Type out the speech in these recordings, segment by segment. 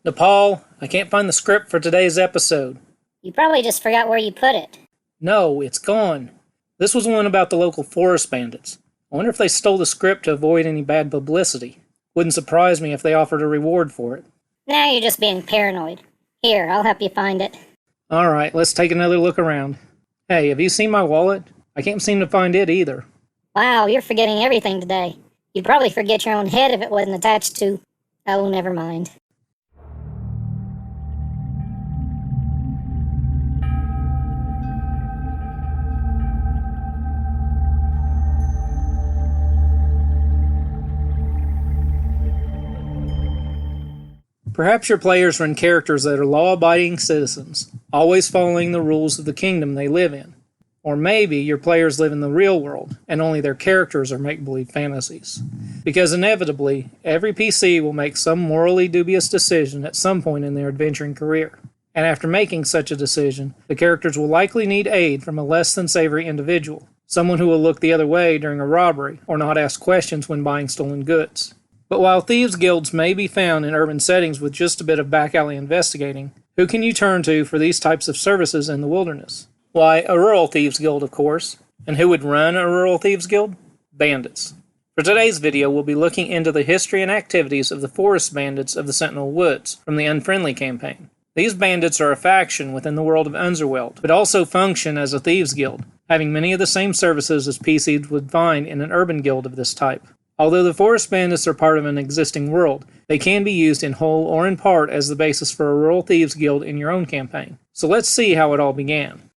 Nepal, I can't find the script for today's episode. You probably just forgot where you put it. No, it's gone. This was one about the local forest bandits. I wonder if they stole the script to avoid any bad publicity. Wouldn't surprise me if they offered a reward for it. Now you're just being paranoid. Here, I'll help you find it. Alright, let's take another look around. Hey, have you seen my wallet? I can't seem to find it either. Wow, you're forgetting everything today. You'd probably forget your own head if it wasn't attached to... Oh, never mind. Perhaps your players run characters that are law-abiding citizens, always following the rules of the kingdom they live in. Or maybe your players live in the real world, and only their characters are make-believe fantasies. Because inevitably, every PC will make some morally dubious decision at some point in their adventuring career. And after making such a decision, the characters will likely need aid from a less-than-savory individual, someone who will look the other way during a robbery, or not ask questions when buying stolen goods. But while thieves' guilds may be found in urban settings with just a bit of back-alley investigating, who can you turn to for these types of services in the wilderness? Why, a rural thieves' guild, of course. And who would run a rural thieves' guild? Bandits. For today's video, we'll be looking into the history and activities of the forest bandits of the Sentinel Woods from the Unfriendly campaign. These bandits are a faction within the world of Unzerwelt, but also function as a thieves' guild, having many of the same services as PCs would find in an urban guild of this type. Although the forest bandits are part of an existing world, they can be used in whole or in part as the basis for a rural thieves guild in your own campaign. So let's see how it all began.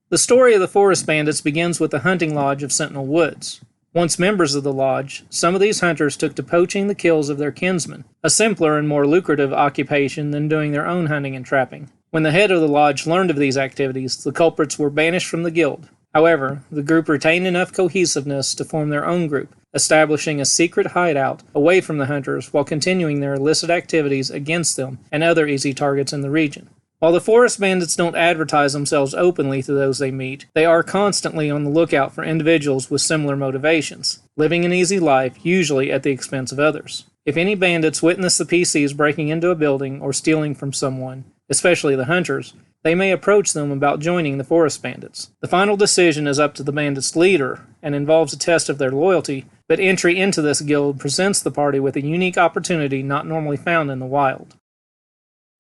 The story of the forest bandits begins with the hunting lodge of Sentinel Woods. Once members of the lodge, some of these hunters took to poaching the kills of their kinsmen, a simpler and more lucrative occupation than doing their own hunting and trapping. When the head of the lodge learned of these activities, the culprits were banished from the guild. However, the group retained enough cohesiveness to form their own group, establishing a secret hideout away from the hunters while continuing their illicit activities against them and other easy targets in the region. While the forest bandits don't advertise themselves openly to those they meet, they are constantly on the lookout for individuals with similar motivations, living an easy life, usually at the expense of others. If any bandits witness the PCs breaking into a building or stealing from someone, especially the hunters, they may approach them about joining the forest bandits. The final decision is up to the bandits' leader and involves a test of their loyalty, but entry into this guild presents the party with a unique opportunity not normally found in the wild.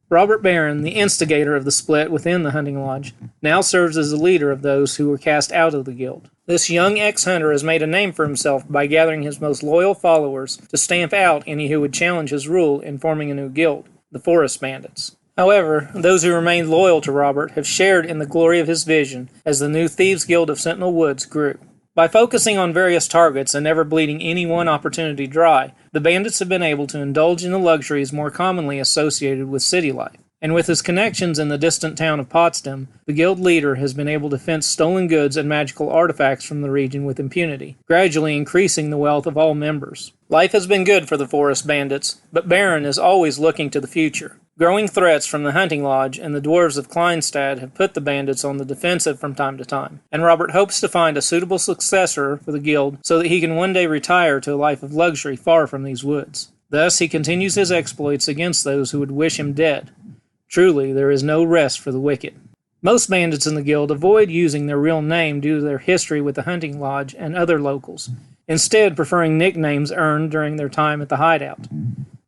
Robert Barron, the instigator of the split within the hunting lodge, now serves as the leader of those who were cast out of the guild. This young ex-hunter has made a name for himself by gathering his most loyal followers to stamp out any who would challenge his rule in forming a new guild, the Forest Bandits. However, those who remained loyal to Robert have shared in the glory of his vision as the new Thieves Guild of Sentinel Woods grew. By focusing on various targets and never bleeding any one opportunity dry, the bandits have been able to indulge in the luxuries more commonly associated with city life. And with his connections in the distant town of Potsdam, the guild leader has been able to fence stolen goods and magical artifacts from the region with impunity, gradually increasing the wealth of all members. Life has been good for the forest bandits, but Baron is always looking to the future. Growing threats from the hunting lodge and the dwarves of Kleinstad have put the bandits on the defensive from time to time, and Robert hopes to find a suitable successor for the guild so that he can one day retire to a life of luxury far from these woods. Thus, he continues his exploits against those who would wish him dead. Truly, there is no rest for the wicked. Most bandits in the guild avoid using their real name due to their history with the hunting lodge and other locals, instead preferring nicknames earned during their time at the hideout.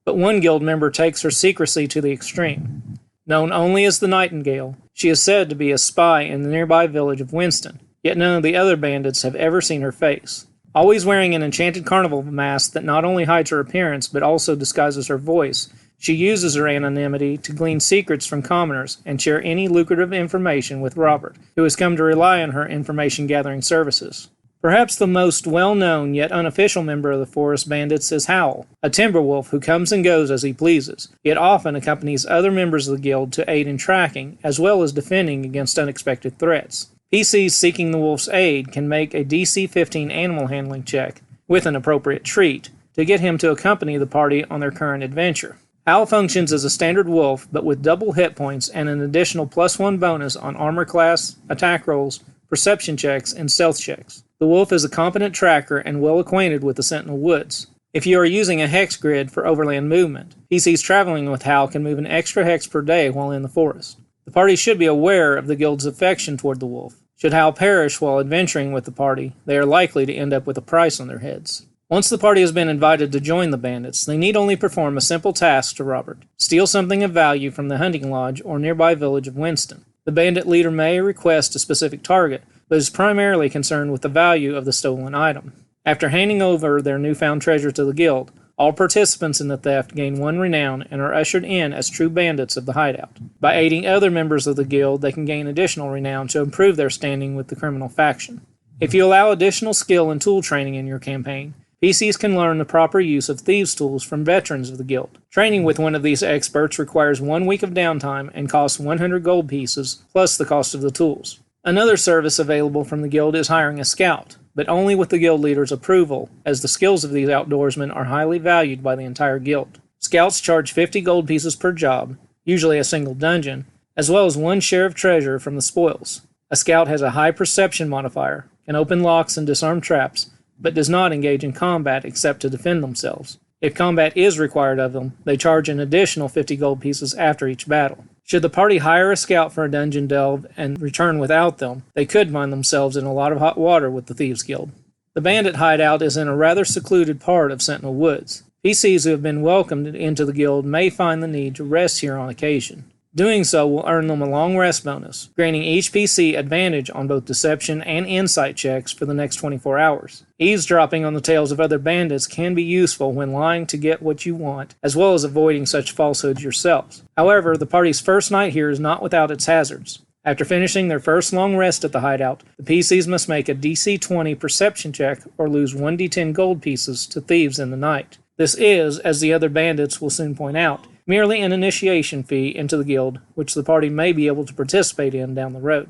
But one guild member takes her secrecy to the extreme. Known only as the Nightingale, she is said to be a spy in the nearby village of Winston, yet none of the other bandits have ever seen her face. Always wearing an enchanted carnival mask that not only hides her appearance but also disguises her voice, she uses her anonymity to glean secrets from commoners and share any lucrative information with Robert, who has come to rely on her information-gathering services. Perhaps the most well-known yet unofficial member of the Forest Bandits is Howl, a timber wolf who comes and goes as he pleases, yet often accompanies other members of the guild to aid in tracking, as well as defending against unexpected threats. PCs seeking the wolf's aid can make a DC 15 animal handling check, with an appropriate treat, to get him to accompany the party on their current adventure. Howl functions as a standard wolf, but with double hit points and an additional +1 bonus on armor class, attack rolls, perception checks, and stealth checks. The wolf is a competent tracker and well acquainted with the Sentinel Woods. If you are using a hex grid for overland movement, PCs traveling with Hal can move an extra hex per day while in the forest. The party should be aware of the guild's affection toward the wolf. Should Hal perish while adventuring with the party, they are likely to end up with a price on their heads. Once the party has been invited to join the bandits, they need only perform a simple task to Robert: steal something of value from the hunting lodge or nearby village of Winston. The bandit leader may request a specific target, but is primarily concerned with the value of the stolen item. After handing over their newfound treasure to the guild, all participants in the theft gain 1 renown and are ushered in as true bandits of the Hideout. By aiding other members of the guild, they can gain additional renown to improve their standing with the criminal faction. If you allow additional skill and tool training in your campaign, PCs can learn the proper use of Thieves tools from veterans of the guild. Training with one of these experts requires 1 week of downtime and costs 100 gold pieces, plus the cost of the tools. Another service available from the guild is hiring a scout, but only with the guild leader's approval, as the skills of these outdoorsmen are highly valued by the entire guild. Scouts charge 50 gold pieces per job, usually a single dungeon, as well as 1 share of treasure from the spoils. A scout has a high perception modifier, can open locks and disarm traps, but does not engage in combat except to defend themselves. If combat is required of them, they charge an additional 50 gold pieces after each battle. Should the party hire a scout for a dungeon delve and return without them, they could find themselves in a lot of hot water with the Thieves Guild. The Bandit hideout is in a rather secluded part of Sentinel Woods. PCs who have been welcomed into the guild may find the need to rest here on occasion. Doing so will earn them a long rest bonus, granting each PC advantage on both deception and insight checks for the next 24 hours. Eavesdropping on the tales of other bandits can be useful when lying to get what you want, as well as avoiding such falsehoods yourselves. However, the party's first night here is not without its hazards. After finishing their first long rest at the hideout, the PCs must make a DC 20 perception check or lose 1d10 gold pieces to thieves in the night. This is, as the other bandits will soon point out, merely an initiation fee into the guild, which the party may be able to participate in down the road.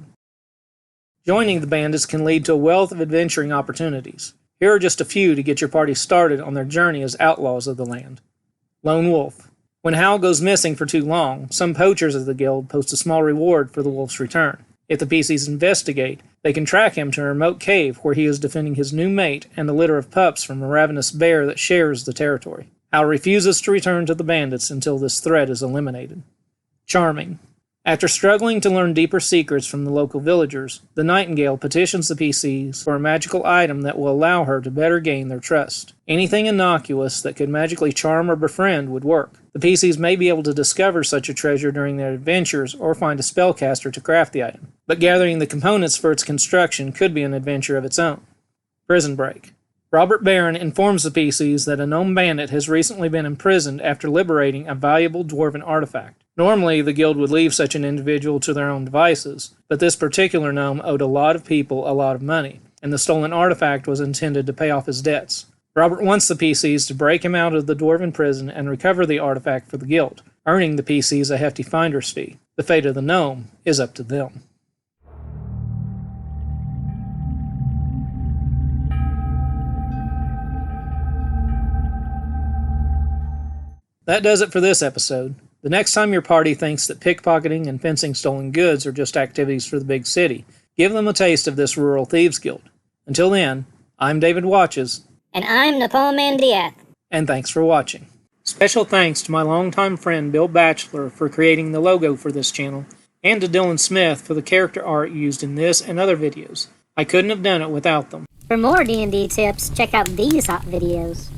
Joining the bandits can lead to a wealth of adventuring opportunities. Here are just a few to get your party started on their journey as outlaws of the land. Lone Wolf. When Hal goes missing for too long, some poachers of the guild post a small reward for the wolf's return. If the PCs investigate, they can track him to a remote cave where he is defending his new mate and a litter of pups from a ravenous bear that shares the territory. Hal refuses to return to the bandits until this threat is eliminated. Charming. After struggling to learn deeper secrets from the local villagers, the Nightingale petitions the PCs for a magical item that will allow her to better gain their trust. Anything innocuous that could magically charm or befriend would work. The PCs may be able to discover such a treasure during their adventures or find a spellcaster to craft the item, but gathering the components for its construction could be an adventure of its own. Prison Break. Robert Barron informs the PCs that a gnome bandit has recently been imprisoned after liberating a valuable dwarven artifact. Normally, the guild would leave such an individual to their own devices, but this particular gnome owed a lot of people a lot of money, and the stolen artifact was intended to pay off his debts. Robert wants the PCs to break him out of the dwarven prison and recover the artifact for the guild, earning the PCs a hefty finder's fee. The fate of the gnome is up to them. That does it for this episode. The next time your party thinks that pickpocketing and fencing stolen goods are just activities for the big city, give them a taste of this rural thieves guild. Until then, I'm David Watches. And I'm Nicole Mandiath. And thanks for watching. Special thanks to my longtime friend Bill Batchelor for creating the logo for this channel, and to Dylan Smith for the character art used in this and other videos. I couldn't have done it without them. For more D&D tips, check out these hot videos.